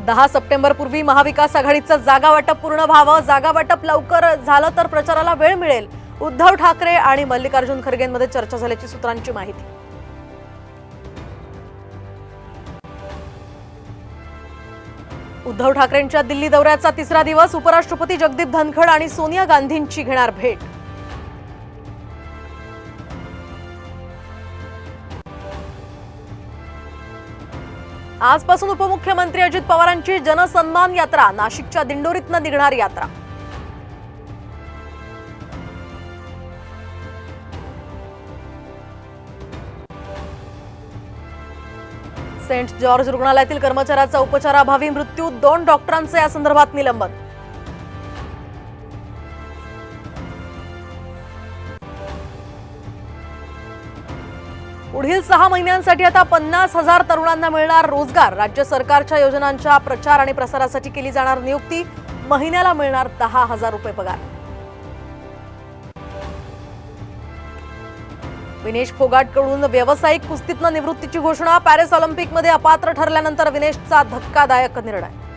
दहा सप्टेंबरपूर्वी महाविकास आघाडीचं जागा वाटप पूर्ण व्हावं, जागा वाटप लवकर झालं तर प्रचाराला वेळ मिळेल. उद्धव ठाकरे आणि मल्लिकार्जुन खरगेंमध्ये चर्चा झाल्याची सूत्रांची माहिती. उद्धव ठाकरेंच्या दिल्ली दौऱ्याचा तिसरा दिवस. उपराष्ट्रपती जगदीप धनखड आणि सोनिया गांधींची घेणार भेट. आजपासून उपमुख्यमंत्री अजित पवारांची जनसन्मान यात्रा. नाशिकच्या दिंडोरीतनं निघणार यात्रा. सेंट जॉर्ज रुग्णालयातील कर्मचाऱ्याचा उपचाराअभावी मृत्यू. 2 डॉक्टरांचे या संदर्भात निलंबन. पुढील 6 महिन्यांसाठी आता 50,000 तरुणांना मिळणार रोजगार. राज्य सरकारच्या योजनांच्या प्रचार आणि प्रसारासाठी केली जाणार नियुक्ती. महिन्याला मिळणार 10,000 रुपये पगार. विनेश फोगाटकडून व्यावसायिक कुस्तीतनं निवृत्तीची घोषणा. पॅरिस ऑलिम्पिकमध्ये अपात्र ठरल्यानंतर विनेशचा धक्कादायक निर्णय.